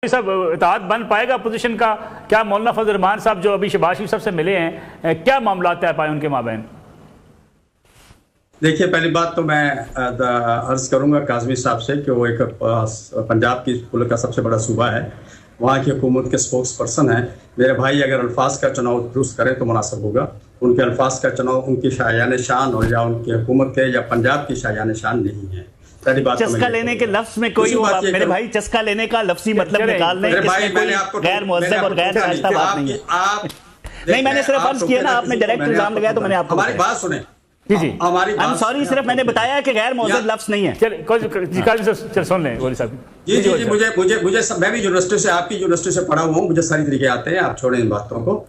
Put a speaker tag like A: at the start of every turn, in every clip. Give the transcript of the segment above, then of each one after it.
A: सब इत्तेहाद बन पाएगा अपोजिशन का? क्या मौलाना फजल रहमान साहब जो अभी शहबाज शरीफ साहब से मिले हैं, क्या मामला तय पाए उनके माबैन?
B: देखिए, पहली बात तो मैं अर्ज करूंगा काज़मी साहब से कि वो एक पंजाब की मुल्क का सबसे बड़ा सूबा है, वहाँ की हुकूमत के स्पोक्स पर्सन है। मेरे भाई अगर अल्फाज का चुनाव दुरुस्त करें तो मुनासिब होगा। उनके अल्फाज का चुनाव उनकी शायान शान और या उनकी हुकूमत के या पंजाब की शायान शान नहीं है।
A: चस्का लेने के लफ्ज में कोई मेरे भाई, चस्का लेने का लफ्जी मतलब निकालने गैर मुहज़्ज़ब और गैर शाइस्ता बात नहीं है। नहीं, मैंने सिर्फ अर्ज किया ना, आपने डायरेक्ट इल्जाम लगाया तो मैंने आपको
B: हमारी बात सुने।
A: जी हमारी सॉरी, सिर्फ मैंने बताया कि गैर मुहज़्ज़ब लफ्ज नहीं है। चल सुन लें गोली साहब।
B: जी मुझे मैं भी यूनिवर्सिटी से, आपकी यूनिवर्सिटी से पढ़ा हुआ हूँ, मुझे सारी तरीके आते हैं, आप छोड़ें इन बातों को।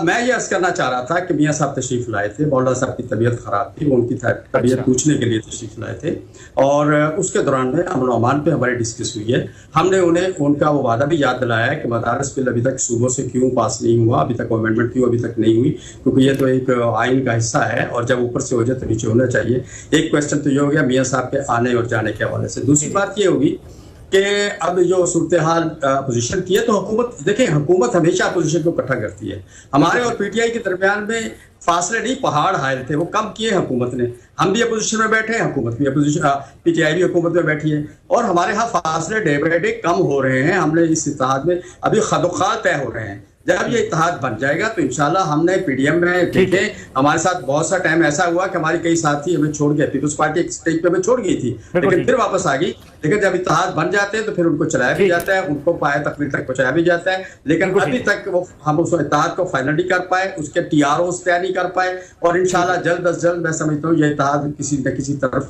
B: मैं ये अर्ज करना चाह रहा था कि मियाँ साहब तशरीफ लाए थे, मौलाना साहब की तबीयत खराब थी, वो उनकी तबीयत पूछने के लिए तशरीफ लाए थे और उसके दौरान में अमन अमान पे हमारी डिस्कस हुई है। हमने उन्हें उनका वो वादा भी याद दिलाया है कि मदारस बिल अभी तक सूबों से क्यों पास नहीं हुआ, अभी तक अमेंडमेंट क्यों अभी तक नहीं हुई, क्योंकि ये तो एक आइन का हिस्सा है और जब ऊपर से हो जाए तो नीचे होना चाहिए। एक क्वेश्चन तो ये हो गया मियाँ साहब के आने और जाने के हवाले से। दूसरी बात ये होगी कि अब जो सूरत हाल अपोजिशन की है, तो हुकूमत, देखिए हुकूमत हमेशा अपोजिशन को इकट्ठा करती है। हमारे और पीटीआई के दरमियान में फासले नहीं, पहाड़ हायल थे, वो कम किए हुकूमत ने। हम भी अपोजिशन में बैठे हैं, हुकूमत भी अपोजिशन, पीटीआई भी हुकूमत में बैठी है और हमारे यहाँ फासले डे बाई डे कम हो रहे हैं। हमने इस इत्तेहाद में अभी खदोखाल तय हो रहे हैं। जब ये इत्तेहाद बन जाएगा तो इंशाल्लाह हमने पीडीएम में देखे, हमारे साथ बहुत सा टाइम ऐसा हुआ कि हमारी कई साथी हमें छोड़ गए, पीपल्स पार्टी एक स्टेज पे हमें छोड़ गई थी, लेकिन फिर वापस आ गई। लेकिन जब इत्तेहाद बन जाते हैं तो फिर उनको चलाया भी जाता है, उनको पाए तकरीर तक पहुंचाया भी जाता है। लेकिन अभी तक वो हम उस इत्तेहाद को फाइनल नहीं कर पाए, उसके टीआरओ तय नहीं कर पाए और इंशाल्लाह जल्द अज जल्द मैं समझता हूँ ये इत्तेहाद किसी न किसी तरफ